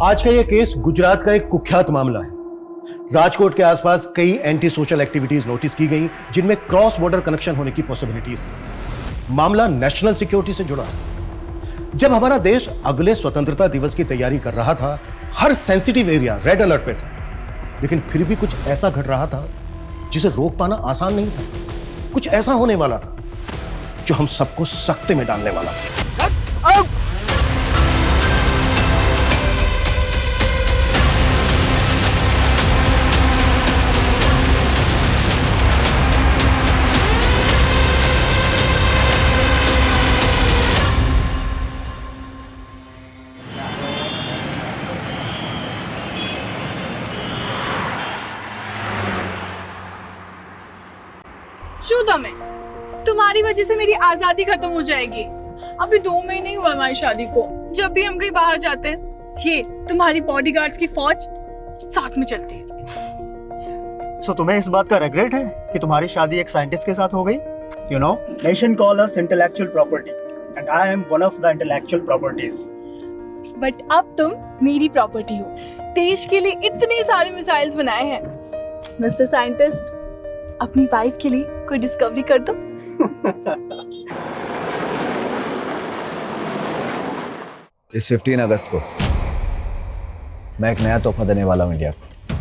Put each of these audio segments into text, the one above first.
आज का यह केस गुजरात का एक कुख्यात मामला है। राजकोट के आसपास कई एंटी सोशल एक्टिविटीज नोटिस की गई जिनमें क्रॉस बॉर्डर कनेक्शन होने की पॉसिबिलिटीज। मामला नेशनल सिक्योरिटी से जुड़ा है। जब हमारा देश अगले स्वतंत्रता दिवस की तैयारी कर रहा था, हर सेंसिटिव एरिया रेड अलर्ट पे था, लेकिन फिर भी कुछ ऐसा घट रहा था जिसे रोक पाना आसान नहीं था। कुछ ऐसा होने वाला था जो हम सबको सख्ते में डालने वाला था। तुम्हारी वजह से मेरी आजादी खत्म हो जाएगी। अभी 2 महीने ही हुआ हमारी शादी को। जब भी हम कहीं बाहर जाते हैं, ये तुम्हारी बॉडीगार्ड्स की फौज साथ में चलती है। सो तुम्हें इस बात का रिग्रेट है कि तुम्हारी शादी एक साइंटिस्ट के साथ हो गई? You know, nation call us intellectual property and I am one of the intellectual properties. But अब तुम मेरी प्रॉपर्टी हो। देश के लिए इतने सारे मिसाइल्स बनाए हैं। मिस्टर साइंटिस्ट, अपनी वाइफ के लिए कोई डिस्कवरी कर दो। इस 15 अगस्त को मैं एक नया तोहफा देने वाला हूँ इंडिया को।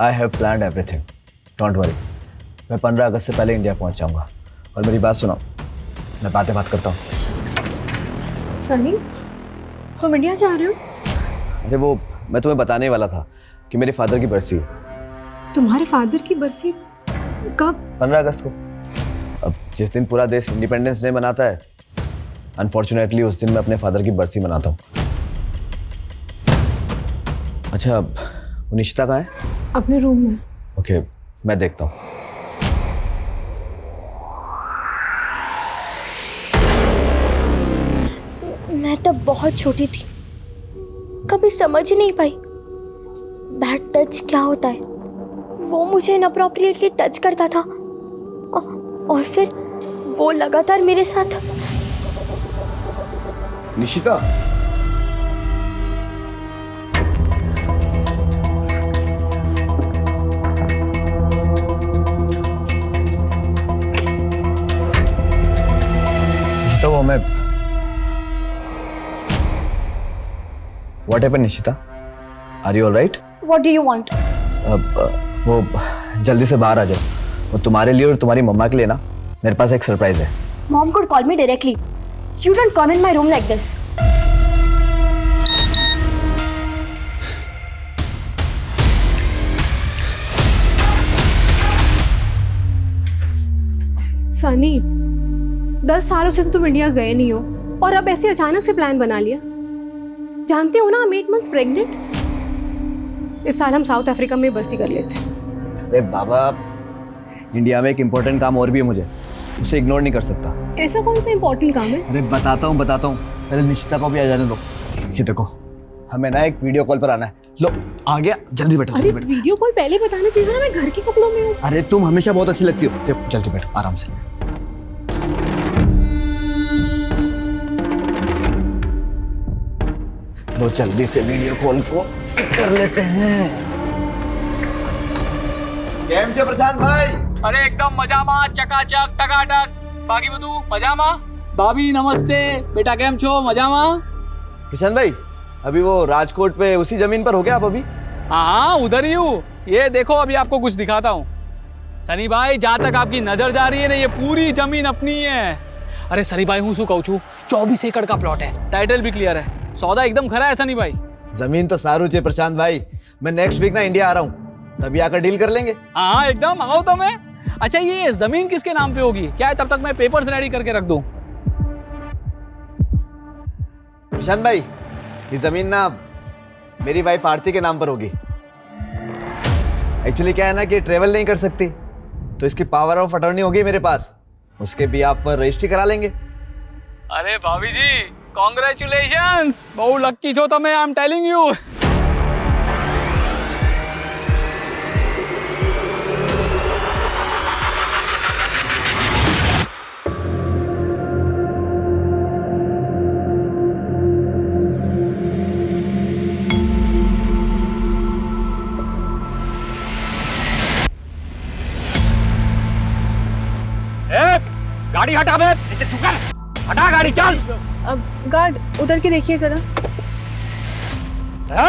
I have planned everything, don't worry. मैं 15 अगस्त से पहले इंडिया पहुंच जाऊंगा। और मेरी बात सुनो, मैं बात करता हूँ। सनी, तुम इंडिया जा रहे हो? अरे वो मैं तुम्हें बताने वाला था कि मेरे फादर की बरसी है। तुम्हारे फादर की बरसी कब? 15 अगस्त को। अब जिस दिन पूरा देश इंडिपेंडेंस डे मनाता है, अनफॉर्चुनेटली उस दिन मैं अपने फादर की बरसी मनाता हूँ। अच्छा, वो निशिता कहाँ है? अपने रूम में। ओके, मैं देखता हूँ। मैं तब बहुत छोटी थी, कभी समझ ही नहीं पाई बैड टच क्या होता है। वो मुझे इनअप्रोप्रिएटली टच करता था और फिर वो लगातार मेरे साथ। निशिता, तो वो मैं What happened, Nishita? Are you all right? What do you want? वो जल्दी से बाहर आ जाओ। वो तुम्हारे लिए और तुम्हारी मम्मा के लिए ना मेरे पास एक सरप्राइज है। Mom could call me directly. You don't come in my room like this. Sunny, 10 सालों से तो तुम इंडिया गए नहीं हो और अब ऐसे अचानक से प्लान बना लिया। जानते हो ना, I'm 8 months प्रेग्नेंट। इस साल हम साउथ अफ्रीका में बरसी कर लेते हैं। अरे बाबा, इंडिया में एक इम्पोर्टेंट काम और भी है मुझे, उसे इग्नोर नहीं कर सकता। ऐसा कौन सा इम्पोर्टेंट काम है? अरे बताता हूँ। पहले निशिता को भी आ जाने दो। ये देखो, हमें ना एक वीडियो कॉल पर आना है। लो, आ गया, जल्दी बैठो। अरे वीडियो कॉल पहले बताना चाहिए ना, मैं घर के कपड़ों में हूँ। अरे तुम हमेशा बहुत अच्छी लगती हो। देखो, जल्दी बैठो, आराम से। लो, जल्दी से वीडियो कॉल को कर लेते हैं। केम छे प्रशांत भाई? अरे एकदम मजामा, चकाचक, टकाटक। बाकी બધું મજામાં? भाभी नमस्ते। बेटा केम छो? मजामा? प्रशांत भाई, अभी वो राजकोट पे उसी जमीन पर हो गया आप अभी? हाँ, उधर ही हूँ। ये देखो, अभी आपको कुछ दिखाता हूँ। सनी भाई, जहाँ तक आपकी नजर जा रही है ना, ये पूरी जमीन अपनी है। अरे सनी भाई, हूँ शू कहूँ छू, 24 एकड़ का प्लॉट है। टाइटल भी क्लियर है। सौदा एकदम खरा है सनी भाई। जमीन तो सारू छे प्रशांत भाई। मैं नेक्स्ट वीक ना इंडिया आ रहा हूँ, तभी आकर डील कर लेंगे। हाँ एकदम, आओ तो मैं। अच्छा, ये जमीन किसके नाम पे होगी? क्या है, तब तक मैं पेपर्स रेडी करके रख दूं। प्रशांत भाई, ये जमीन ना मेरी वाइफ आरती के नाम पर होगी। एक्चुअली क्या है ना कि ट्रेवल नहीं कर सकती, तो इसकी पावर ऑफ अटॉर्नी होगी मेरे पास। उसके भी आप पर रजिस्ट्री करा लेंगे। अरे भाभी जी, कॉन्ग्रेचुलेशंस। बहु लक्की छो तमे, आई एम टेलिंग यू। गाड़ी हटा बे, नीचे झुकर, हटा गाड़ी, चल। अब गार्ड उधर के देखिए जरा।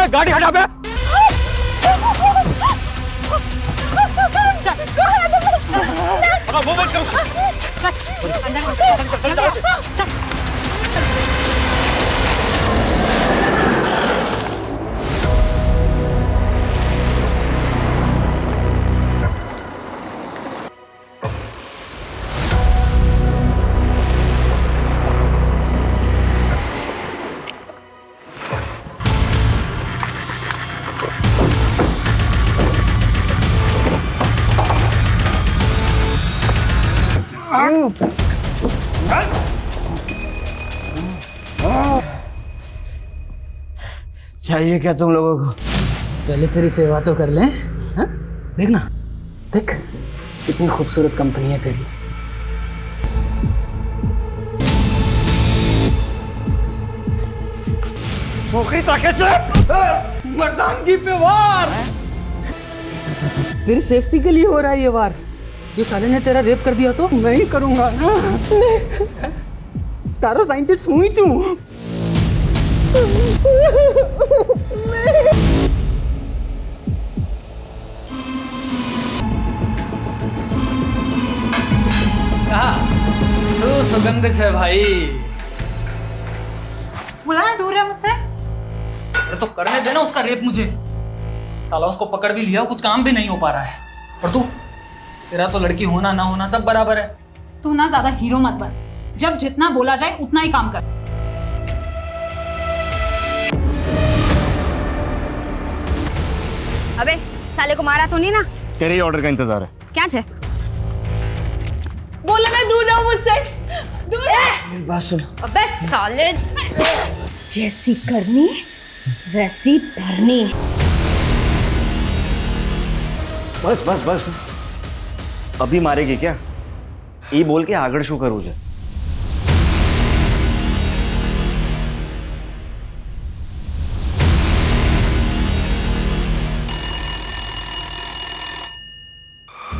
गाड़ी हटा बे। चाहिए क्या तुम लोगों को? पहले तेरी सेवा तो कर लें। हाँ? देख ना, देख कितनी खूबसूरत कंपनी है तेरी। मर्दानगी पे वार। तेरी सेफ्टी के लिए हो रहा है ये वार। ये साले ने तेरा रेप कर दिया तो मैं ही करूंगा ना। तारो साइंटिस्ट हुई चू। सुगंध है भाई। बुलाना दूर है मुझसे। अरे तो करने देना उसका रेप मुझे। साला उसको पकड़ भी लिया, कुछ काम भी नहीं हो पा रहा है। और तू, तेरा तो लड़की होना ना होना सब बराबर है। तू ना ज्यादा हीरो मत बन। जब जितना बोला जाए उतना ही काम कर। अबे साले को मारा तो नहीं ना? तेरे ही ऑर्डर का इंतजार है। क्या छे? बोला ना दूर रहो मुझसे, दूर रह। मेरी बात सुन। अबे साले, जैसी करनी वैसी भरनी। बस बस बस, अभी मारेगी क्या? ये बोल के आगड़ शू करूँ जे?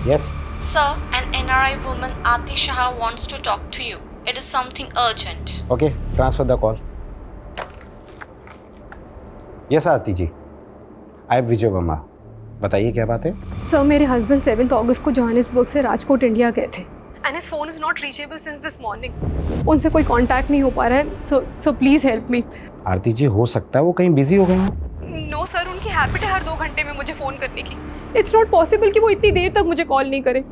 Yes. Sir, an NRI woman Aati Shah wants to talk to you. It is something urgent. Okay, transfer the call. Yes, Aati ji. I am Vijay Verma. बताइए क्या बात है? सर मेरे हस्बैंड 7 अगस्त को जोहानिसबर्ग से राजकोट इंडिया गए थे and his phone is not reachable since this morning. उनसे कोई कांटेक्ट नहीं हो पा रहा है। So please help me. आरती जी, हो सकता है वो कहीं बिजी हो गए हों। नो सर, उनकी हैबिट है हर 2 घंटे में मुझे फ़ोन करने की। इट्स नॉट पॉसिबल कि वो इतनी देर तक मुझे कॉल नहीं करे।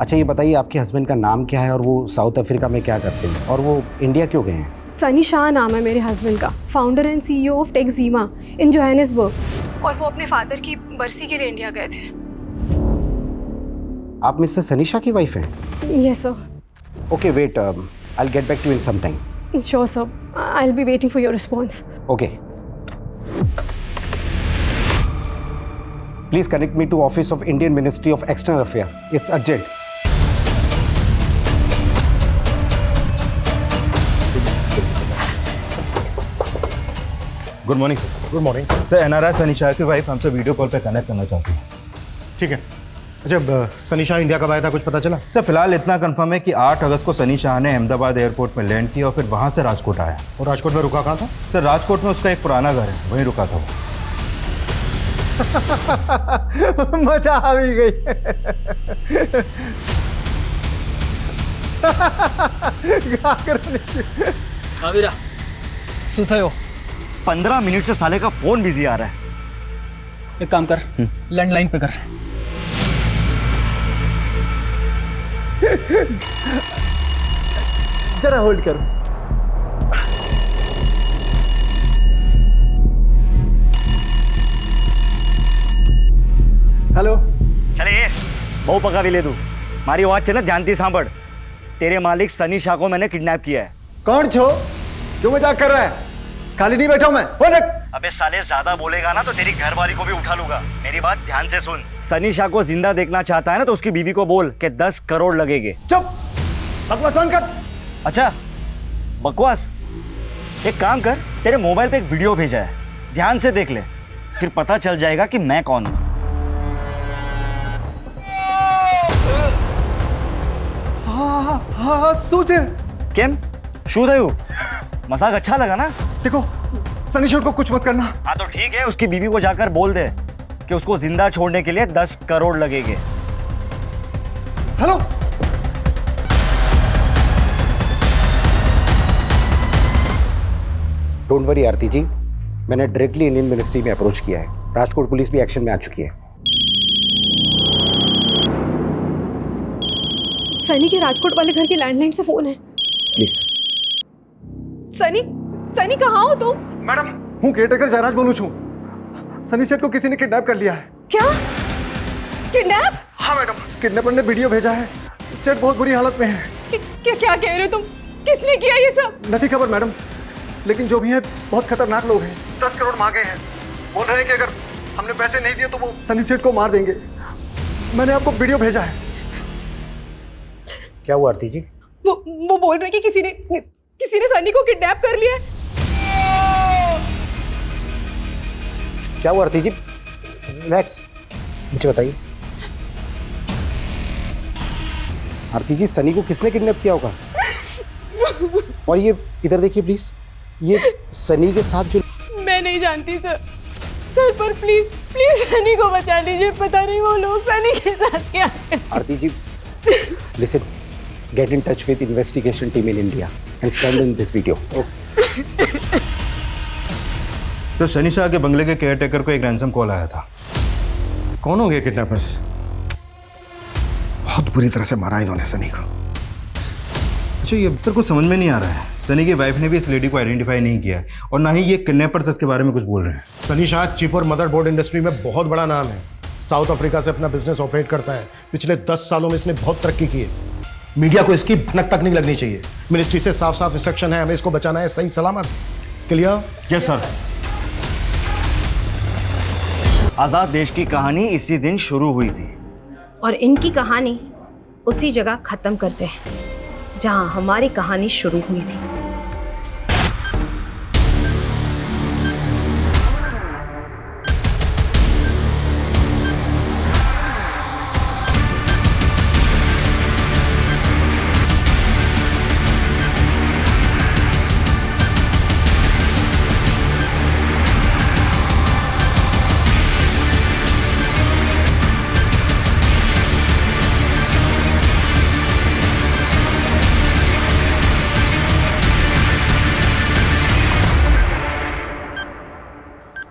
अच्छा ये बताइए, आपके हस्बैंड का नाम क्या है और वो साउथ अफ्रीका में क्या करते हैं और वो इंडिया क्यों गए हैं? सनी शाह नाम है मेरे हस्बैंड का, फाउंडर एंड CEO ऑफ टेक्जीमा इन जोहानिसबर्ग, और वो अपने फादर की बरसी के लिए इंडिया गए थे। आप मिस्टर सनी शाह की वाइफ हैं? Yes sir. Okay wait, I will get back to in some time. Sure sir, I will be waiting for your response. Okay, please connect me to office of Indian ministry of external affair, it's urgent. Good morning sir. Good morning sir, NRI Sunny Shah की वाइफ हमसे video call पे connect करना चाहती है। ठीक है। अच्छा, सनी शाह इंडिया कब आया था, कुछ पता चला? सर फिलहाल इतना कंफर्म है कि 8 अगस्त को सनी शाह ने अहमदाबाद एयरपोर्ट में लैंड किया और फिर वहाँ से राजकोट आया। और राजकोट में रुका कहाँ था? सर राजकोट में उसका एक पुराना घर है, वहीं रुका था वो। मजा आ भी गई। आविरा सुते हो? 15 मिनट से साले का फोन बिजी आ रहा है। एक काम कर, लैंडलाइन पे कर। जरा होल्ड करो। हेलो, चले बहु पका भी ले दू। मारी आवाज चल ध्यान थी सांभड़। तेरे मालिक सनी शाह को मैंने किडनैप किया है। कौन छो? क्यों मजाक कर रहा है? खाली नहीं बैठा हूं मैं। अबे साले ज्यादा बोलेगा ना तो तेरी घरवाली को भी उठा लूंगा। मेरी बात ध्यान से सुन। सनी शाह को जिंदा देखना चाहता है ना तो उसकी बीवी को बोल कि 10 करोड़ लगेंगे। चुप, बकवास बंद कर। अच्छा बकवास, एक काम कर, तेरे मोबाइल पे एक वीडियो भेजा है, ध्यान से देख ले, फिर पता चल जाएगा कि मैं कौन हूं। हाँ सूझे। કેમ શું થયું? मजाक अच्छा लगा ना? देखो सनी शॉट को कुछ मत करना। हाँ तो ठीक है, उसकी बीवी को जाकर बोल दे कि उसको जिंदा छोड़ने के लिए 10 करोड़ लगेंगे। हेलो डोंट वरी आरती जी, मैंने डायरेक्टली इंडियन मिनिस्ट्री में अप्रोच किया है। राजकोट पुलिस भी एक्शन में आ चुकी है। सनी के राजकोट वाले घर की लैंडलाइन से फोन है। प्लीज। सनी, सनी कहाँ हो तुम? मैडम, हूँ केयरटेकर जयराज बोलूँ छू। सनी सेठ को किसी ने किडनैप कर लिया है। क्या? किडनैप? हाँ मैडम, किडनैपर ने वीडियो भेजा है। सेठ बहुत बुरी हालत में है। क्या क्या कह रहे हो तुम? किसने किया ये सब? नहीं खबर मैडम, लेकिन जो भी है बहुत खतरनाक लोग हैं। 10 करोड़ मांगे हैं। बोल रहे हैं कि अगर हमने पैसे नहीं दिए तो वो सनी सेठ को मार देंगे। मैंने आपको वीडियो भेजा है। क्या हुआ आरती जी? वो बोल रहे हैं कि किसी ने सनी को किडनैप कर लिया है। क्या हुआ आरती जी? रिलैक्स, मुझे बताइए। आरती जी, सनी को किसने किडनैप किया होगा? और ये इधर देखिए प्लीज, ये सनी के साथ जो... मैं नहीं जानती सर। सर पर प्लीज प्लीज सनी को बचा लीजिए। पता नहीं वो लोग सनी के साथ क्या है। आरती जी, listen, get in touch with investigation team in India and send in this video. Sir, Sunny Shah के बंगले के केयरटेकर को एक रैंसम कॉल आया था। कौन होंगे किडनैपर्स? बहुत बुरी तरह से मारा इन्होंने सनी को। अच्छा, ये सर कुछ समझ में नहीं आ रहा है। सनी की वाइफ ने भी इस लेडी को आइडेंटिफाई नहीं किया है और ना ही ये किडनैपर्स इसके बारे में कुछ बोल रहे हैं। सनी शाह चिप और मदरबोर्ड इंडस्ट्री में बहुत बड़ा नाम है। साउथ अफ्रीका से अपना बिजनेस ऑपरेट करता है। पिछले 10 सालों में इसने बहुत तरक्की की है। मीडिया को इसकी भनक तक नहीं लगनी चाहिए। मिनिस्ट्री से साफ साफ इंस्ट्रक्शन है, हमें इसको बचाना है सही सलामत। क्लियर? Yes sir. आजाद देश की कहानी इसी दिन शुरू हुई थी और इनकी कहानी उसी जगह खत्म करते हैं जहां हमारी कहानी शुरू हुई थी।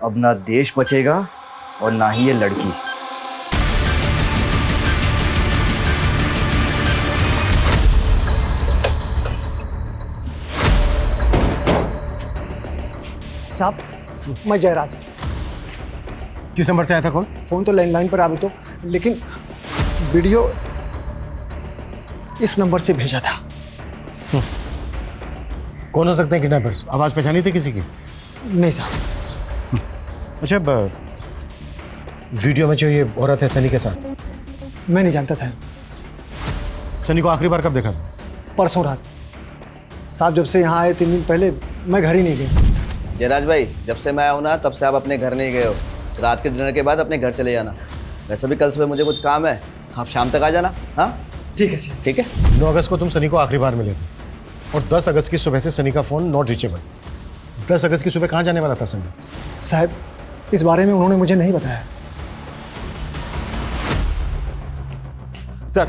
अब ना देश बचेगा और ना ही ये लड़की। साहब, मैं जयराज। किस नंबर से आया था कॉल? फोन तो लैंडलाइन पर आवे तो, लेकिन वीडियो इस नंबर से भेजा था। कौन हो सकते हैं किडनैपर्स? आवाज पहचानी थी किसी की? नहीं साहब। अच्छा, वीडियो में जो ये औरत है सनी के साथ, मैं नहीं जानता साहब। सनी को आखिरी बार कब देखा था? परसों रात। साहब जब से यहाँ आए 3 दिन पहले मैं घर ही नहीं गया। जयराज भाई, जब से मैं आया हूँ ना तब से आप अपने घर नहीं गए हो। तो रात के डिनर के बाद अपने घर चले जाना। वैसे भी कल सुबह मुझे कुछ काम है तो आप शाम तक आ जाना। हाँ ठीक है सर। ठीक है। 9 अगस्त को तुम सनी को आखिरी बार मिले थे और 10 अगस्त की सुबह से सनी का फोन नॉट रीचेबल। 10 अगस्त की सुबह कहाँ जाने वाला था सनी? साहब, इस बारे में उन्होंने मुझे नहीं बताया। सर,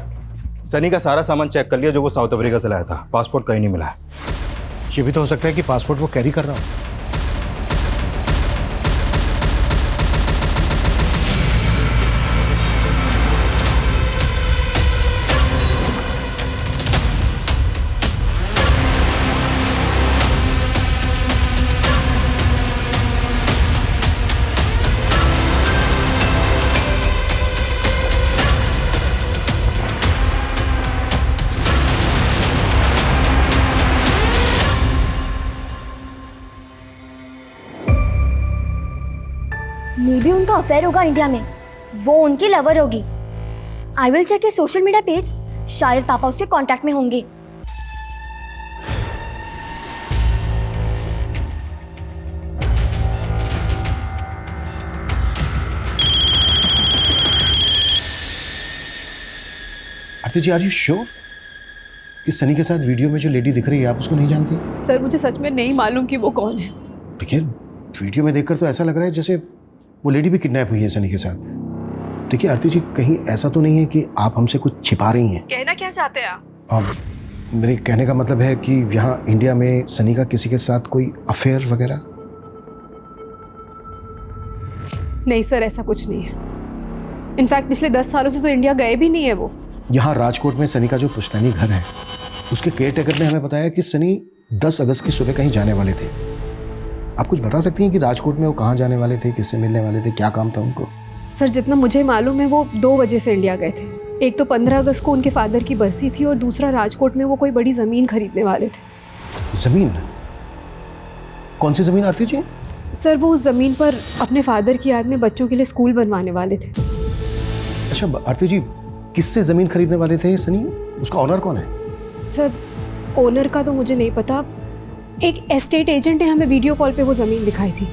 सनी का सारा सामान चेक कर लिया जो वो साउथ अफ्रीका से लाया था। पासपोर्ट कहीं नहीं मिला है। ये भी तो हो सकता है कि पासपोर्ट वो कैरी कर रहा हो। मे बी उनका अफेयर होगा इंडिया में, वो उनकी लवर होगी। I will check social media page, शायद पापा उससे कांटेक्ट में होंगे। Aarti ji, are you sure? कि सनी के साथ वीडियो में जो लेडी दिख रही है आप उसको नहीं जानती? सर मुझे सच में नहीं मालूम कि वो कौन है। देखिए वीडियो में देखकर तो ऐसा लग रहा है जैसे वो लेडी भी किडनैप हुई है सनी के साथ। देखिए आरती जी, कहीं ऐसा तो नहीं है कि आप हमसे कुछ छिपा रही हैं? कहना क्या चाहते हैं आप? मेरे कहने का मतलब है कि यहाँ इंडिया में सनी का किसी के साथ कोई अफेयर वगैरह? नहीं सर, ऐसा कुछ नहीं है। इनफैक्ट पिछले 10 सालों से तो इंडिया गए भी नहीं है वो। यहाँ राजकोट में सनी का जो पुश्तैनी घर है उसके केयर टेकर ने हमें बताया कि सनी 10 अगस्त की सुबह कहीं जाने वाले थे। आप कुछ बता सकती हैं कि राजकोट में वो कहाँ जाने वाले थे, किससे मिलने वाले थे, क्या काम था उनको? सर जितना मुझे मालूम है वो 2 वजह से इंडिया गए थे। एक तो 15 अगस्त को उनके फादर की बरसी थी और दूसरा राजकोट में वो कोई बड़ी ज़मीन खरीदने वाले थे। ज़मीन? कौन सी ज़मीन आरती जी? सर वो उस ज़मीन पर अपने फादर की याद में बच्चों के लिए स्कूल बनवाने वाले थे। अच्छा आरती जी, किससे ज़मीन खरीदने वाले थे सनी? उसका ऑनर कौन है? सर ओनर का तो मुझे नहीं पता, एक एस्टेट एजेंट ने हमें वीडियो कॉल पे वो ज़मीन दिखाई थी।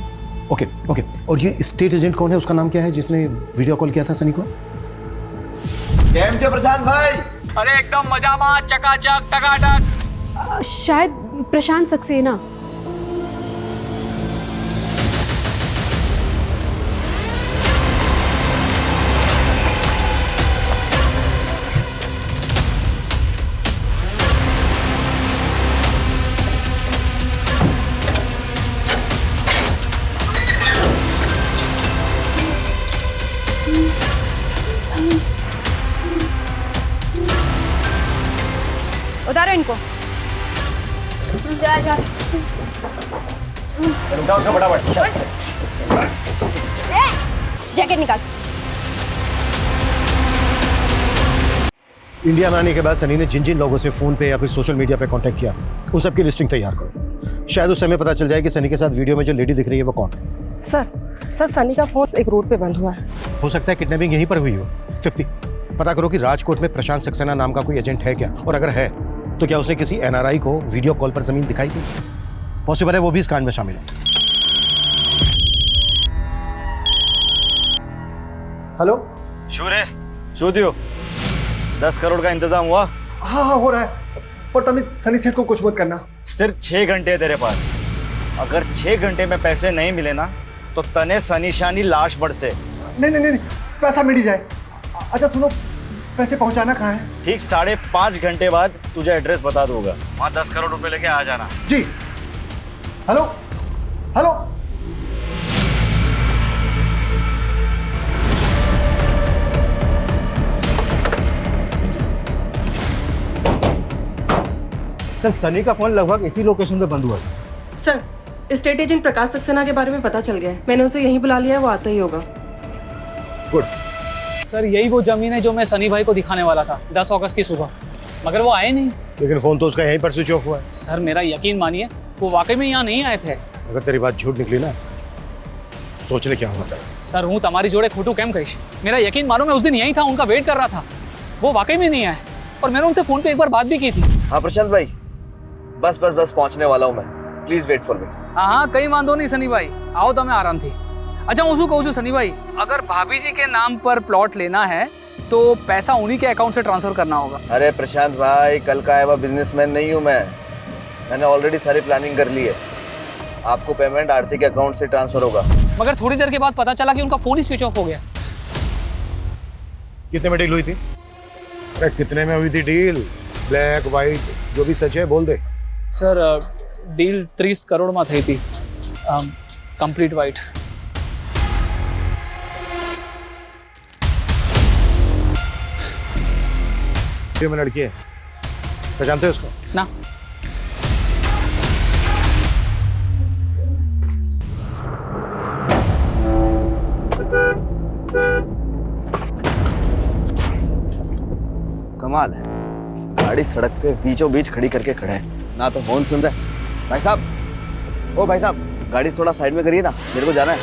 ओके ओके, और ये स्टेट एजेंट कौन है, उसका नाम क्या है जिसने वीडियो कॉल किया था सनी को? केम छे प्रशांत भाई? अरे एकदम मजा में, चकाचक टकाटक। शायद प्रशांत सक्सेना। उतारो इनको। जा जा। उठा उसका फटाफट। जैकेट निकाल। इंडिया में आने के बाद सनी ने जिन जिन लोगों से फ़ोन पे या फिर सोशल मीडिया पे कांटेक्ट किया था उन सबकी लिस्टिंग तैयार करो। शायद उस समय पता चल जाए कि सनी के साथ वीडियो में जो लेडी दिख रही है वो कौन है। सर सनी का फोन एक रोड पे बंद हुआ है। हो सकता है किडनैपिंग यहीं पर हुई हो। तृप्ति, पता करो कि राजकोट में प्रशांत सक्सेना नाम का कोई एजेंट है क्या, और अगर है तो क्या उसने किसी एनआरआई को वीडियो कॉल पर जमीन दिखाई थी? पॉसिबल है वो भी इस कांड में शामिल है। हेलो शूरे, शूदियो, 10 करोड़ का इंतजाम हुआ? हाँ हो रहा है, पर तभी सनी सेठ को कुछ मत करना। सिर्फ 6 घंटे है तेरे पास। अगर 6 घंटे में पैसे नहीं मिले ना तो तने सनीशानी लाश बढ़ से। नहीं, पैसा मिल ही जाए। अच्छा सुनो, पैसे पहुंचाना कहाँ है? ठीक 5.5 घंटे बाद तुझे एड्रेस बता दूंगा, वहाँ 10 करोड़ रुपए लेके आ जाना। जी। हेलो हेलो, सर सनी का फोन लगभग इसी लोकेशन पे बंद हुआ था। सर स्टेट एजेंट प्रकाश सक्सेना के बारे में पता चल गया है। मैंने उसे यहीं बुला लिया है, वो आता ही होगा। गुड। सर यही वो जमीन है जो मैं सनी भाई को दिखाने वाला था 10 अगस्त की सुबह, मगर वो आए नहीं। लेकिन फोन तो उसका यहीं पर स्विच ऑफ हुआ है। सर मेरा यकीन मानिए, वो वाकई में यहाँ नहीं आए थे। अगर तेरी बात झूठ निकली ना, सोच ले क्या हुआ था। सर हूँ तुम्हारी जोड़े खोटू कैम कहिश, मेरा यकीन मानो मैं उस दिन यहीं था, उनका वेट कर रहा था। वो वाकई में नहीं आए और मैंने उनसे फोन पे एक बार बात भी की थी। हाँ प्रशांत भाई, बस पहुंचने वाला हूँ मैं। Please wait for me. हाँ कहीं वांधो नहीं सनी भाई, आओ तो मैं आराम थी। अच्छा હું શું કહું છું सनी भाई, अगर भाभी जी के नाम पर प्लॉट लेना है तो पैसा उन्हीं के अकाउंट से ट्रांसफर करना होगा। अरे प्रशांत भाई, कल का आया हुआ बिजनेसमैन नहीं हूँ मैंने ऑलरेडी सारी प्लानिंग कर ली है। आपको पेमेंट आरती के अकाउंट से ट्रांसफर होगा। मगर थोड़ी देर के बाद पता चला कि उनका फोन ही स्विच ऑफ हो गया। कितने में डील हुई थी? अरे कितने में हुई थी डील? ब्लैक व्हाइट जो भी सच है बोल दे। सर डील 30 करोड़ में थी थी, कंप्लीट वाइट। में लड़की है, पहचानते हो उसको? ना। कमाल है, गाड़ी सड़क पे बीचों बीच खड़ी करके खड़े है ना, तो हॉर्न सुन रहे हैं। भाई साहब, ओ भाई साहब, गाड़ी थोड़ा साइड में करिए ना, मेरे को जाना है।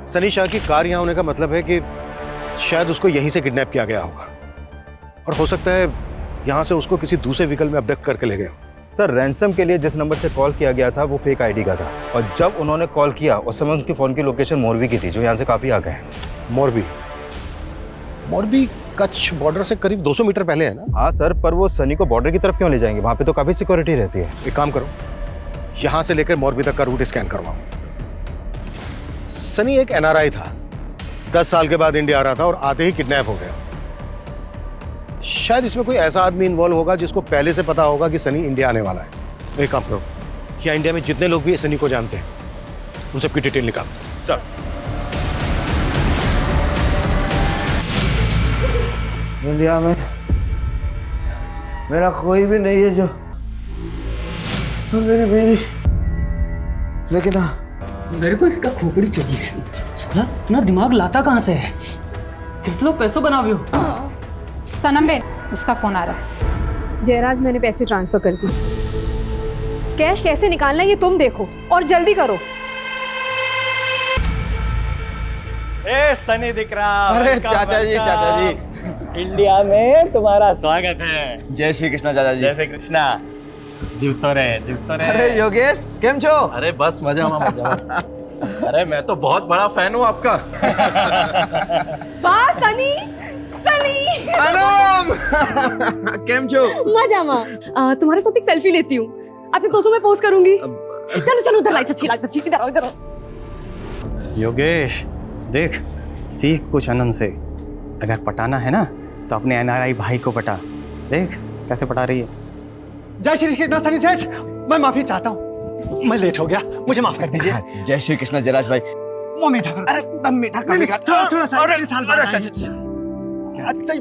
सनी शाह की कार यहाँ होने का मतलब है कि शायद उसको यहीं से किडनैप किया गया होगा, और हो सकता है यहाँ से उसको किसी दूसरे व्हीकल में अबडक्ट करके ले गए हो। सर रैंसम के लिए जिस नंबर से कॉल किया गया था वो फेक आईडी का था, और जब उन्होंने कॉल किया उस समय उनकी फ़ोन की लोकेशन मोरबी की थी, जो यहाँ से काफ़ी आगे है। मोरबी? मोरबी कच्छ बॉर्डर से करीब 200 मीटर पहले है ना? हाँ सर, पर वो सनी को बॉर्डर की तरफ क्यों ले जाएंगे? वहाँ पे तो काफ़ी सिक्योरिटी रहती है। एक काम करो, यहाँ से लेकर मोरबी तक का रूट स्कैन करवाओ। सनी एक एनआरआई था, 10 साल के बाद इंडिया आ रहा था और आते ही किडनैप हो गया। शायद इसमें कोई ऐसा आदमी इन्वॉल्व होगा जिसको पहले से पता होगा कि सनी इंडिया आने वाला है। एक काम करो, यहाँ इंडिया में जितने लोग भी सनी को जानते हैं उन सबकी डिटेल निकालो। सर इंडिया में मेरा कोई भी नहीं है जो मेरी बीवी, लेकिन हाँ मेरे को इसका खोपड़ी चाहिए। साला इतना दिमाग लाता कहाँ से है? कितने पैसों बनावे हो? सनम बेन, उसका फोन आ रहा है। जयराज, मैंने पैसे ट्रांसफर कर दिए। कैश कैसे निकालना है ये तुम देखो, और जल्दी करो। ए सनी दिख रहा। अरे चाचा जी, चाचा जी, इंडिया में तुम्हारा स्वागत है। जय श्री कृष्णा चाचा जी। जय श्री कृष्णा। जीवतो रहे, जीवतो रहे। अरे योगेश, केम छो? अरे बस मजा में मजा में। अरे मैं तो बहुत बड़ा फैन हूँ आपका। वाह सनी, सनी। केम छो? मजा में। तुम्हारे साथ एक सेल्फी लेती हूँ, अपने दोस्तों में पोस्ट करूंगी। चलो चलो, उधर लाइट अच्छी, लाइट अच्छी, इधर आओ, इधर आओ। योगेश देख, सीख कुछ अनम से। अगर पटाना है ना तो अपने एनआरआई भाई को पटा। देख कैसे पटा रही है। जय श्री कृष्णा सनी सेठ, मैं माफी चाहता हूँ, मैं लेट हो गया, मुझे माफ कर दीजिए। जय श्री कृष्णा जयराज भाई। वो मीठा करो। अरे दम मीठा करो। थोड़ा सा साल बाद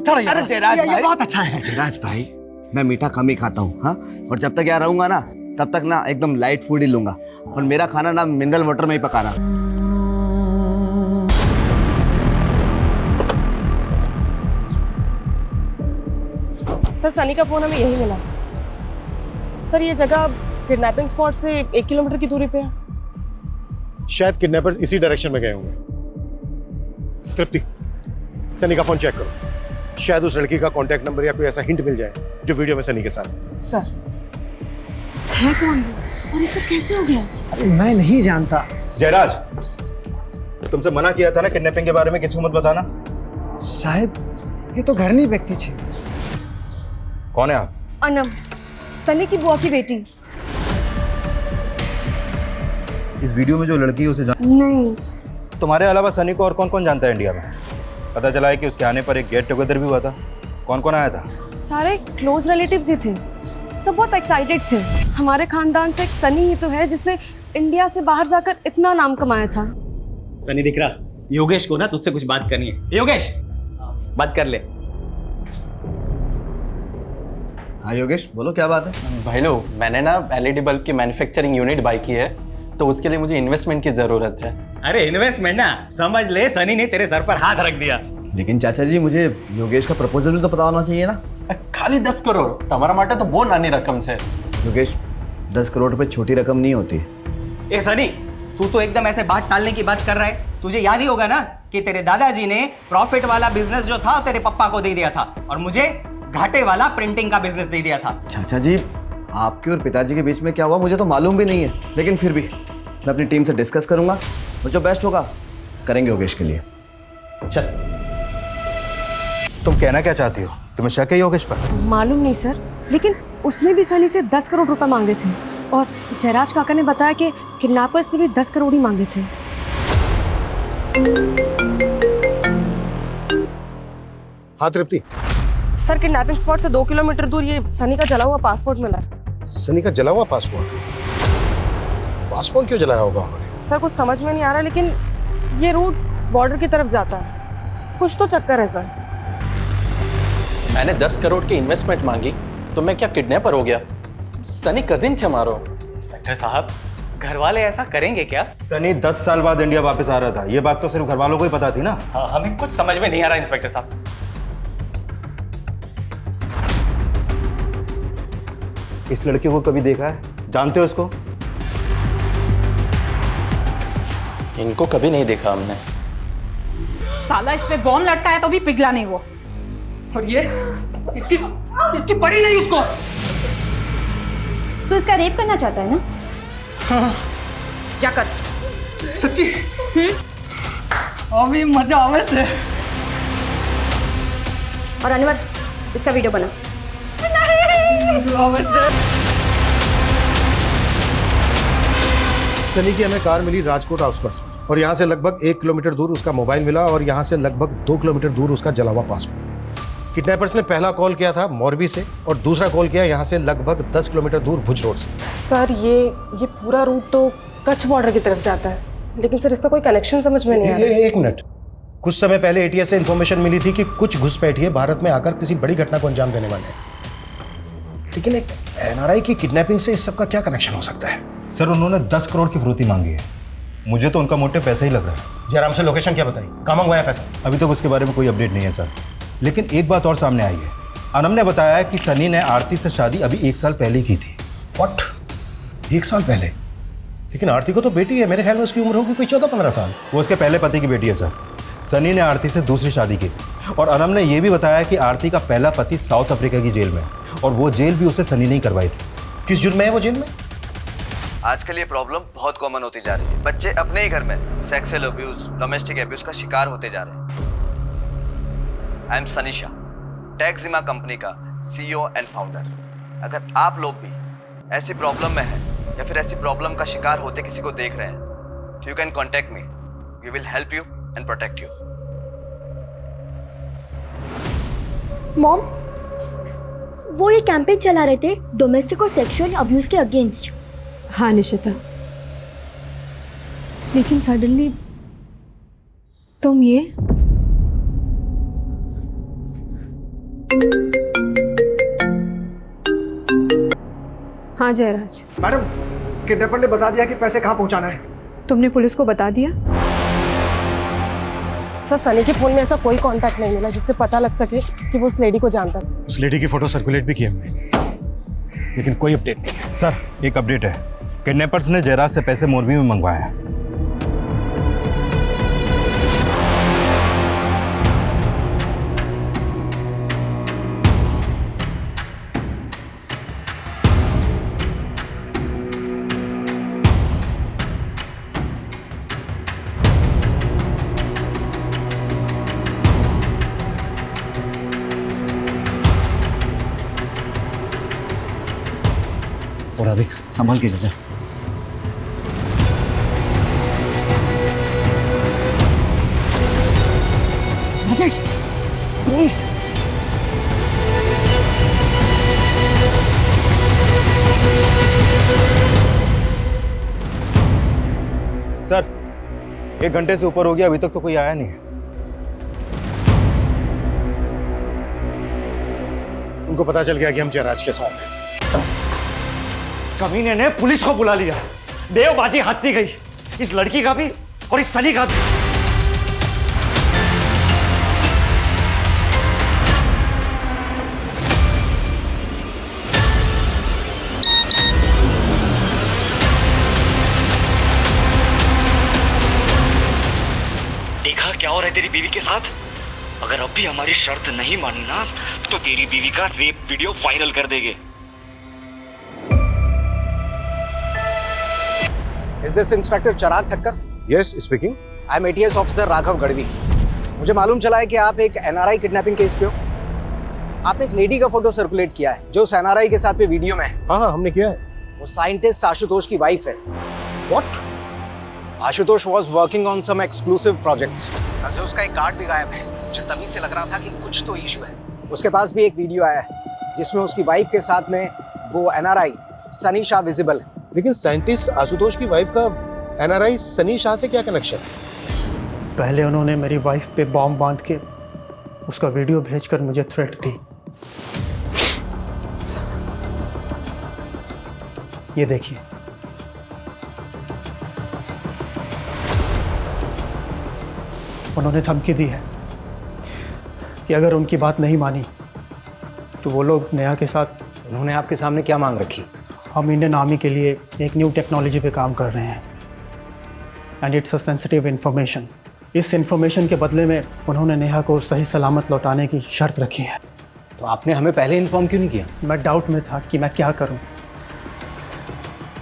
थोड़ा अरे जयराज ये बहुत अच्छा है। जयराज भाई, मैं मीठा कम ही खाता हूँ, हाँ, और जब तक यहाँ रहूंगा ना तब तक ना एकदम लाइट फूड ही लूंगा, और मेरा खाना ना मिनरल वाटर में ही पकाना। सर सनी का फोन हमें यही मिला। सर ये जगह किडनैपिंग स्पॉट से 1 किलोमीटर की दूरी पे है। शायद किडनैपर्स इसी डायरेक्शन में गए होंगे। तृप्ति, सनी का फोन चेक करो, शायद उस लड़की का कांटेक्ट नंबर या कोई ऐसा हिंट मिल जाए जो वीडियो में सनी के साथ। सर है कौन वो, और ये सब कैसे हो गया? अरे मैं नहीं जानता। जयराज, तुमसे मना किया था ना किडनैपिंग के बारे में किसी को मत बताना। साहब ये तो घर नहीं व्यक्ति छे। कौन है आप? अनम, सनी की बुआ की बेटी। इस वीडियो में जो लड़की है उसे नहीं। तुम्हारे अलावा सनी को और कौन कौन जानता है इंडिया में? पता चला है कि उसके आने पर एक गेट टुगेदर भी हुआ था। कौन कौन आया था? सारे क्लोज रिलेटिव्स ही थे, सब बहुत एक्साइटेड थे। हमारे खानदान से एक सनी ही तो है जिसने इंडिया से बाहर जाकर इतना नाम कमाया था। सनी दिख रहा। योगेश को ना तुझसे कुछ बात करनी है। योगेश, बात कर ले। हाँ योगेश, बोलो क्या बात है? भाई लोग, मैंने ना एलईडी बल्ब की मैन्युफैक्चरिंग यूनिट बाई की है, तो उसके लिए मुझे इन्वेस्टमेंट की जरूरत है। अरे इन्वेस्टमेंट ना समझ ले, सनी ने तेरे सर पर हाथ रख दिया। लेकिन चाचा जी, मुझे योगेश का प्रपोजल भी तो पता होना चाहिए ना। खाली 10 करोड़ तुम्हारा माटे तो बहुत नानी रकम से। योगेश, 10 करोड़ रुपए छोटी रकम नहीं होती। ए सनी, तू तो एकदम ऐसे बात टालने की बात कर रहा है। तुझे याद ही होगा ना कि तेरे दादाजी ने प्रॉफिट वाला बिजनेस जो था तेरे पप्पा को दे दिया था, और मुझे घाटे वाला प्रिंटिंग का बिजनेस दे दिया था। चाचा जी, आपके और पिताजी के बीच में क्या हुआ मुझे तो मालूम भी नहीं है, लेकिन फिर भी मैं अपनी टीम से डिस्कस करूंगा और जो बेस्ट होगा करेंगे योगेश के लिए। चल। तुम कहना क्या चाहती हो? तुम्हें शक है योगेश पर? मालूम नहीं सर, लेकिन उसने भी सनी से 10 करोड़ रुपए मांगे थे, और जयराज काका ने बताया कि किडनैपर्स ने भी 10 करोड़ ही मांगे थे। हाँ तृप्ति। सर किडनैपिंग स्पॉट से 2 किलोमीटर दूर ये सनी का जला हुआ पासपोर्ट मिला। सनी का जला हुआ पासपोर्ट? पासपोर्ट क्यों जलाया होगा उन्होंने? सर कुछ समझ में नहीं आ रहा, लेकिन ये रूट बॉर्डर की तरफ जाता है, कुछ तो चक्कर है सर। मैंने 10 करोड़ की इन्वेस्टमेंट मांगी तो मैं क्या किडनैपर हो गया? सनी कजिन थे हमारो। इंस्पेक्टर साहब, घर वाले ऐसा करेंगे क्या? सनी 10 साल बाद इंडिया वापस आ रहा था, ये बात तो सिर्फ घर वालों को ही पता थी ना। हाँ, हमें कुछ समझ में नहीं आ रहा इंस्पेक्टर साहब। इस लड़के को कभी देखा है? जानते हो उसको? इनको कभी नहीं देखा हमने। साला इस पे बॉम्ब लटका है तो भी पिघला नहीं वो। और ये इसकी पड़ी नहीं उसको। तू इसका रेप करना चाहता है ना? हाँ। जाकर। सच्ची? अभी मजा आवे से। और अनवर इसका वीडियो बना। आवे से। सनी की हमें कार मिली राजकोट आउटस्कर्ट्स में, और यहाँ से लगभग 1 किलोमीटर दूर उसका मोबाइल मिला, और यहाँ से लगभग 2 किलोमीटर दूर उसका जला हुआ पासपोर्ट। किडनैपर्स ने पहला कॉल किया था मोरबी से, और दूसरा कॉल किया यहाँ से लगभग 10 किलोमीटर दूर भुज रोड से। सर ये पूरा रूट तो कच्छ बॉर्डर की तरफ जाता है, लेकिन सर इसका कोई कनेक्शन समझ में नहीं आ रहा। एक मिनट, कुछ समय पहले एटीएस से इन्फॉर्मेशन मिली थी कि कुछ घुसपैठिए भारत में आकर किसी बड़ी घटना को अंजाम देने वाले हैं, लेकिन एक एनआरआई की किडनैपिंग से इस सब का क्या कनेक्शन हो सकता है? सर उन्होंने 10 करोड़ की फिरौती मांगी है। मुझे तो उनका मोटिव पैसा ही लग रहा है। जयराम से लोकेशन क्या बताई, कहाँ मंगवाया पैसा? अभी तक उसके बारे में कोई अपडेट नहीं है सर, लेकिन एक बात और सामने आई है। अनम ने बताया कि सनी ने आरती से शादी अभी 1 साल पहले की थी। व्हाट? 1 साल पहले? लेकिन आरती को तो बेटी है, मेरे ख्याल में उसकी उम्र होगी कोई 14-15 साल। वो उसके पहले पति की बेटी है सर। सनी ने आरती से दूसरी शादी की थी, और अनम ने यह भी बताया कि आरती का पहला पति साउथ अफ्रीका की जेल में है, और वो जेल भी उसे सनी ने ही करवाई थी। किस जुर्म में है वो जेल में? आजकल ये प्रॉब्लम बहुत कॉमन होती जा रही है। बच्चे अपने ही घर में सेक्सुअल अब्यूज, डोमेस्टिक अब्यूज का शिकार होते जा रहे हैं। आई एम सनीशा, टैक्सिमा कंपनी का CEO एंड फाउंडर। अगर आप लोग भी ऐसी प्रॉब्लम में हैं या फिर ऐसी प्रॉब्लम का शिकार होते किसी को देख रहे हैं, तो you can contact me. We will help you and protect you. Mom, वो ये कैंपेन चला रहे थे डोमेस्टिक और सेक्सुअल अब्यूज के अगेंस्ट। हाँ निशिता, लेकिन सडनली तुम ये हाँ जयराज। मैडम, किडनैपर ने बता दिया कि पैसे कहाँ पहुँचाना है। तुमने पुलिस को बता दिया? सर सनी के फोन में ऐसा कोई कांटेक्ट नहीं मिला जिससे पता लग सके कि वो उस लेडी को जानता था। उस लेडी की फोटो सर्कुलेट भी की हमने, लेकिन कोई अपडेट नहीं है। सर एक अपडेट है, किडनैपर्स ने जयराज से पैसे मोरबी में मंगवाए हैं। और देख संभाल के जा। राजेश, पुलिस! सर 1 घंटे से ऊपर हो गया, अभी तक तो कोई आया नहीं है। उनको पता चल गया कि हम जयराज के साथ हैं। कमीने ने पुलिस को बुला लिया। देवबाजी हाथी गई, इस लड़की का भी और इस सनी का भी। देखा क्या हो रहा है तेरी बीवी के साथ? अगर अब भी हमारी शर्त नहीं मानी ना तो तेरी बीवी का रेप वीडियो वायरल कर देंगे। Is this inspector Chirag Thakkar? Yes, speaking. I am ATS officer Raghav Gadhvi. मुझे मालूम चला है कि आप एक NRI किडनैपिंग केस पे हो। आपने एक लेडी का फोटो सर्कुलेट किया है जो उस NRI के साथ पे वीडियो में है। हाँ हमने किया है। वो साइंटिस्ट आशुतोष की वाइफ है। What? Ashutosh was working on some exclusive projects। कल से उसका एक गार्ड भी गायब है। मुझे तभी से लग रहा था कि कुछ तो इशू है। उसके पास भी एक वीडियो आया है जिसमें उसकी वाइफ के साथ में वो NRI सनी शाह विजिबल है। लेकिन साइंटिस्ट आशुतोष की वाइफ का NRI सनी शाह से क्या कनेक्शन? पहले उन्होंने मेरी वाइफ पे बॉम्ब बांध के उसका वीडियो भेजकर मुझे थ्रेट दी। ये देखिए, उन्होंने धमकी दी है कि अगर उनकी बात नहीं मानी तो वो लोग नेहा के साथ। उन्होंने आपके सामने क्या मांग रखी? हम इंडियन आर्मी के लिए एक न्यू टेक्नोलॉजी पे काम कर रहे हैं and it's a sensitive information. इस इंफॉर्मेशन के बदले में उन्होंने नेहा को सही सलामत लौटाने की शर्त रखी है। तो आपने हमें पहले इन्फॉर्म क्यों नहीं किया? मैं डाउट में था कि मैं क्या करूं।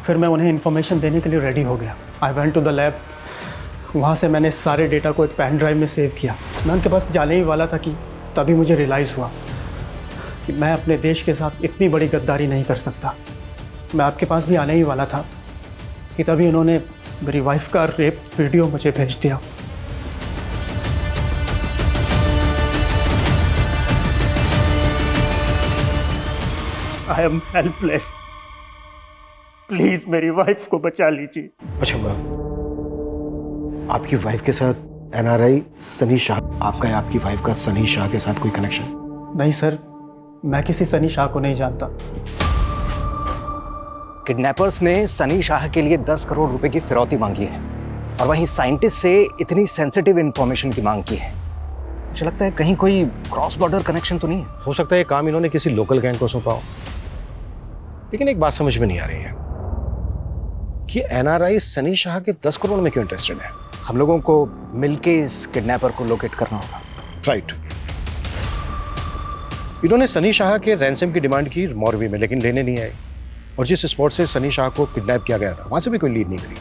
फिर मैं उन्हें इन्फॉर्मेशन देने के लिए रेडी हो गया। I went to the lab. वहाँ से मैंने सारे डेटा को एक पेन ड्राइव में सेव किया। मैं उनके पास जाने ही वाला था कि तभी मुझे रियलाइज़ हुआ कि मैं अपने देश के साथ इतनी बड़ी गद्दारी नहीं कर सकता। मैं आपके पास भी आने ही वाला था कि तभी उन्होंने मेरी वाइफ का रेप वीडियो मुझे भेज दिया। I am helpless. प्लीज मेरी वाइफ को बचा लीजिए। अच्छा आपकी वाइफ के साथ एनआरआई सनी शाह, आपका या आपकी वाइफ का सनी शाह के साथ कोई कनेक्शन? नहीं सर, मैं किसी सनी शाह को नहीं जानता। किडनैपर्स ने सनी शाह के लिए 10 करोड़ रुपए की फिरौती मांगी है और वहीं साइंटिस्ट से इतनी सेंसिटिव इंफॉर्मेशन की मांग की है। मुझे लगता है कहीं कोई क्रॉस बॉर्डर कनेक्शन तो नहीं है। हो सकता है ये काम इन्होंने किसी लोकल गैंग को सौंपा हो। लेकिन एक बात समझ में नहीं आ रही है कि एनआरआई सनी शाह के 10 करोड़ में क्यों इंटरेस्टेड है। हम लोगों को मिलके इस किडनैपर को लोकेट करना होगा। राइट। इन्होंने सनी शाह के रैंसम की डिमांड की मॉरवी में, लेकिन लेने नहीं आए। और जिस स्पॉट से सनी शाह को किडनैप किया गया था वहां से भी कोई लीड नहीं करी।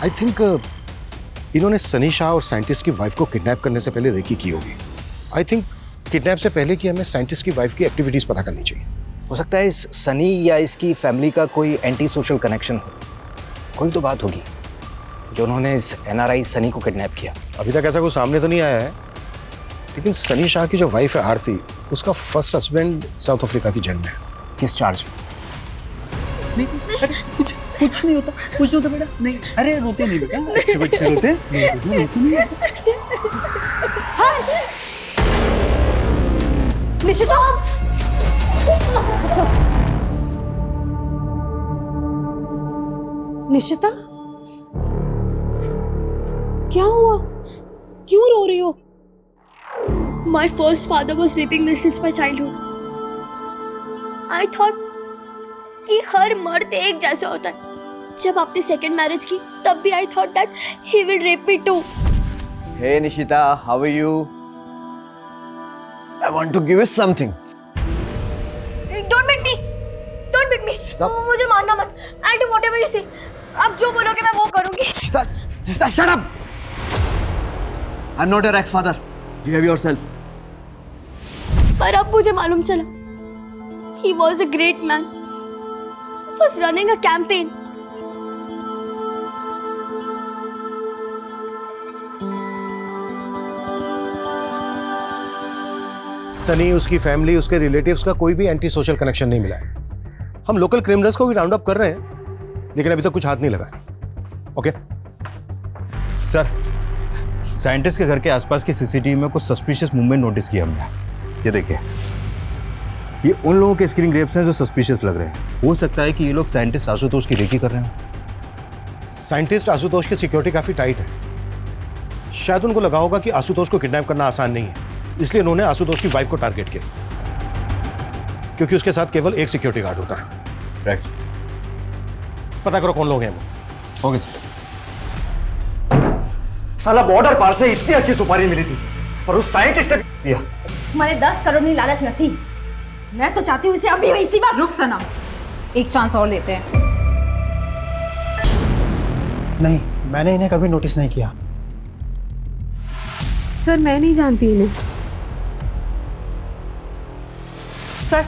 आई थिंक इन्होंने सनी शाह और साइंटिस्ट की वाइफ को किडनैप करने से पहले रेकी की होगी। आई थिंक किडनैप से पहले कि हमें साइंटिस्ट की वाइफ की एक्टिविटीज पता करनी चाहिए। हो सकता है इस सनी या इसकी फैमिली का कोई एंटी सोशल कनेक्शन हो। कोई तो बात होगी जो उन्होंने इस एनआरआई सनी को किडनैप किया। अभी तक ऐसा कोई सामने तो नहीं आया है, लेकिन सनी शाह की जो वाइफ है आरती, उसका फर्स्ट हस्बैंड साउथ अफ्रीका की जेल में है। किस चार्ज में? कुछ नहीं होता, कुछ नहीं होता बेटा। नहीं, अरे रोते नहीं बेटा, अच्छे बच्चे रोते नहीं। हर्ष! निशिता! निशिता, क्या हुआ? क्यों रो रही हो? My first father was raping me since my childhood. I thought कि हर मर्द एक जैसा होता है। जब आपने सेकंड मैरिज की तब भी I thought that he will rape me too. Hey Nishita, how are you? I want to give you something. Don't beat me. Don't beat me. मुझे मारना मत. I'll do whatever you say. आप जो बोलोगे मैं वो करूंगी. Nishita, shut up. I'm not your ex-father. Behave yourself. पर अब मुझे मालूम चला. He was a great man. He was running a campaign. Sunny, उसकी फैमिली, उसके रिलेटिव्स का कोई भी एंटी सोशल कनेक्शन नहीं मिला है। हम लोकल क्रिमिनल्स को भी राउंड अप कर रहे हैं, लेकिन अभी तक कुछ हाथ नहीं लगा है। ओके सर, साइंटिस्ट के घर के आसपास की सीसीटीवी में कुछ सस्पिशियस मूवमेंट नोटिस किया हमने। ये देखिए, ये उन लोगों के स्क्रीन ग्रेप्स हैं जो सस्पिशियस लग रहे हैं। हो सकता है कि ये लोग साइंटिस्ट आशुतोष की रेकी कर रहे हैं। साइंटिस्ट आशुतोष की सिक्योरिटी काफी टाइट है। शायद उनको लगा होगा कि आशुतोष को किडनैप करना आसान नहीं है, इसलिए उन्होंने आशुतोष की वाइफ को टारगेट किया, क्योंकि उसके साथ केवल एक सिक्योरिटी गार्ड होता है। राइट। पता करो कौन लोग हैं वो। Okay sir. साला बॉर्डर पार से इतनी अच्छी सुपारी मिली थी और उस साइंटिस्ट ने दिया। तुम्हारे 10 करोड़ की लालच न थी। मैं तो चाहती हूँ इसे अभी इसी वक्त। रुक सना, एक चांस और लेते हैं। नहीं, मैंने इन्हें कभी नोटिस नहीं किया। सर, मैं नहीं जानती इन्हें। सर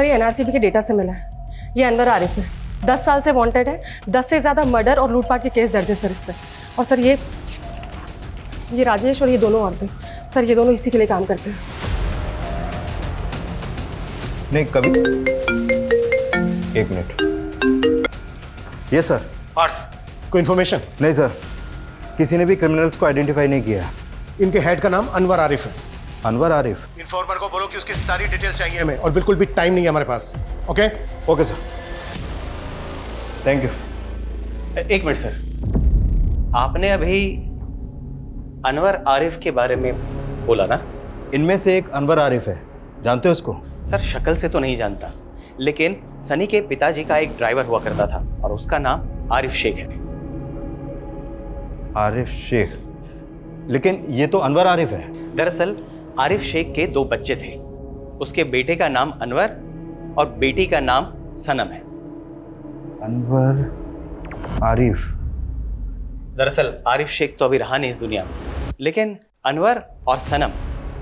ये एनआरसीबी के डेटा से मिला है। ये अनवर आरिफ है, 10 साल से वांटेड है। 10 से ज़्यादा मर्डर और लूटपाट के केस दर्ज है सर इस पर। और सर ये राजेश और ये दोनों औरतें, सर ये दोनों इसी के लिए काम करते हैं। नहीं, कभी। एक मिनट। ये सर। पार्थ, कोई इन्फॉर्मेशन? नहीं सर, किसी ने भी क्रिमिनल्स को आइडेंटिफाई नहीं किया। इनके हेड का नाम अनवर आरिफ है। अनवर आरिफ? इन्फॉर्मर को बोलो कि उसकी सारी डिटेल्स चाहिए हमें, और बिल्कुल भी टाइम नहीं है हमारे पास। Okay? Okay sir, thank you. एक मिनट सर, आपने अभी अनवर आरिफ के बारे में बोला ना? इनमें से एक अनवर आरिफ है, जानते हो उसको? सर शक्ल से तो नहीं जानता, लेकिन सनी के पिताजी का एक ड्राइवर हुआ करता था और उसका नाम आरिफ शेख है। आरिफ शेख, लेकिन ये तो अनवर आरिफ है। दरअसल आरिफ शेख के 2 बच्चे थे। उसके बेटे का नाम अनवर और बेटी का नाम सनम है। अनवर आरिफ। दरअसल आरिफ शेख तो अभी रहा नहीं इस दुनिया में, लेकिन अनवर और सनम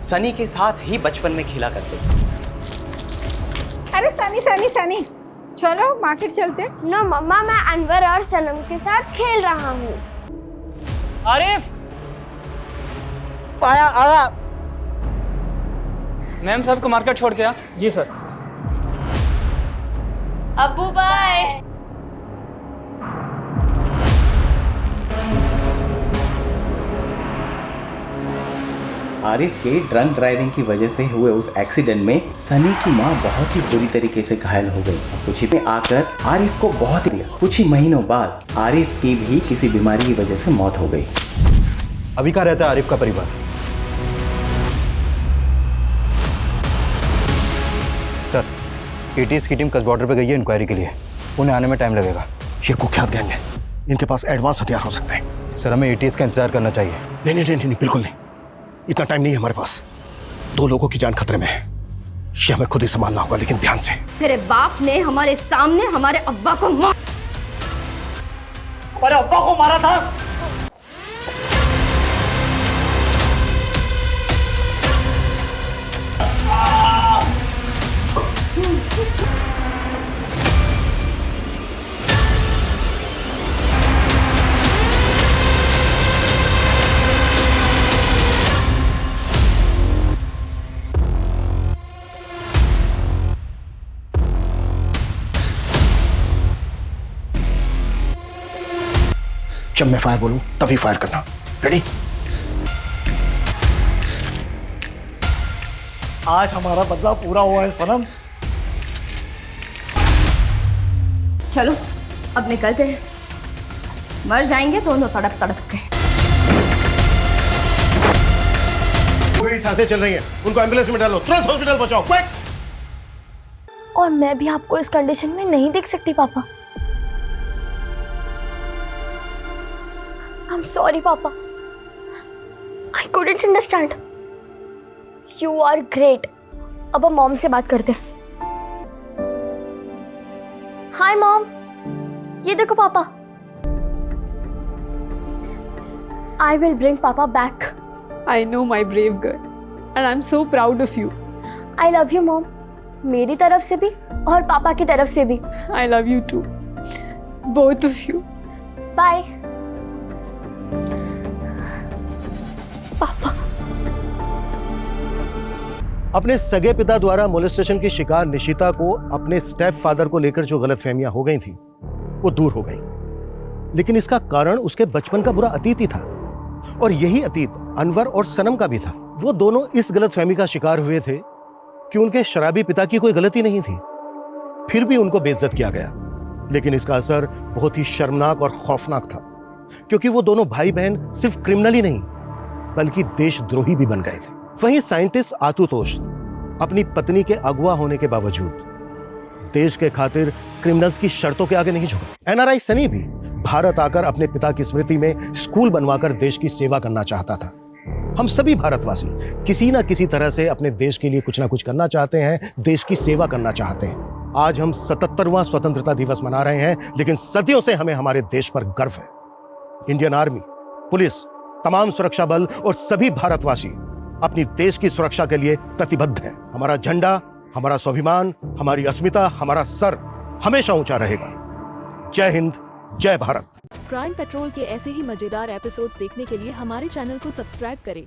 सनी के साथ ही बचपन में खेला करते थे। अरे सनी सनी सनी, चलो मार्केट चलते। नो मम्मा, मैं अनवर और सनम के साथ खेल रहा हूँ। आरिफ, आया आया। मैम साहब को मार्केट छोड़ के आ। जी सर। अब्बू बाय। आरिफ के ड्रंक ड्राइविंग की वजह से हुए उस एक्सीडेंट में सनी की मां बहुत ही बुरी तरीके से घायल हो गई। कुछ ही में आकर आरिफ को बहुत ही कुछ ही महीनों बाद आरिफ की भी किसी बीमारी की वजह से मौत हो गई। अभी कहाँ रहता है आरिफ का परिवार? सर, एटीएस की टीम कस बॉर्डर पे गई है इंक्वायरी के लिए। उन्हें आने में टाइम लगेगा। ये कुख्यात गैंग है, इनके पास एडवांस हथियार हो सकते हैं। सर, हमें एटीएस का इंतजार करना चाहिए। नहीं, बिल्कुल नहीं। इतना टाइम नहीं है हमारे पास। 2 लोगों की जान खतरे में है, ये हमें खुद ही संभालना होगा, लेकिन ध्यान से। तेरे बाप ने हमारे सामने हमारे अब्बा को हमारे अब्बा को मारा था। जब मैं फायर बोलूं तभी फायर करना। रेडी? आज हमारा बदला पूरा हुआ है सनम। चलो अब निकलते हैं, मर जाएंगे दोनों तड़प तड़प के। पूरी सांसें चल रही हैं, उनको एम्बुलेंस में डालो, तुरंत हॉस्पिटल पहुंचाओ, क्विक। और मैं भी आपको इस कंडीशन में नहीं देख सकती पापा। I'm sorry, Papa. I couldn't understand. You are great. अब हम मॉम से बात करते हैं। हाय मॉम, ये देखो पापा। I will bring Papa back. I know, my brave girl, and I'm so proud of you. I love you, mom. मेरी तरफ से भी और पापा की तरफ से भी। I love you too, both of you. Bye. पापा। अपने सगे पिता द्वारा मोलेस्टेशन की शिकार निशिता को अपने स्टेप फादर को लेकर जो गलतफहमियां हो गई थी वो दूर हो गई, लेकिन इसका कारण उसके बचपन का बुरा अतीत ही था। और यही अतीत अनवर और सनम का भी था। वो दोनों इस गलतफहमी का शिकार हुए थे कि उनके शराबी पिता की कोई गलती नहीं थी, फिर भी उनको बेइज्जत किया गया। लेकिन इसका असर बहुत ही शर्मनाक और खौफनाक था, क्योंकि वो दोनों भाई बहन सिर्फ क्रिमिनल ही नहीं बल्कि देशद्रोही भी बन गए थे। वहीं साइंटिस्ट आशुतोष अपनी पत्नी के अगवा होने के बावजूद देश के खातिर क्रिमिनल्स की शर्तों के आगे नहीं झुका। एनआरआई सनी भी भारत आकर अपने पिता की स्मृति में स्कूल बनवाकर देश की सेवा करना चाहता था। हम सभी भारतवासी किसी ना किसी तरह से अपने देश के लिए कुछ ना कुछ करना चाहते हैं, देश की सेवा करना चाहते हैं। आज हम 77वां स्वतंत्रता दिवस मना रहे हैं, लेकिन सदियों से हमें हमारे देश पर गर्व है। इंडियन आर्मी, पुलिस, तमाम सुरक्षा बल और सभी भारतवासी अपनी देश की सुरक्षा के लिए प्रतिबद्ध हैं। हमारा झंडा, हमारा स्वाभिमान, हमारी अस्मिता, हमारा सर हमेशा ऊंचा रहेगा। जय हिंद, जय भारत। क्राइम पेट्रोल के ऐसे ही मजेदार एपिसोड्स देखने के लिए हमारे चैनल को सब्सक्राइब करें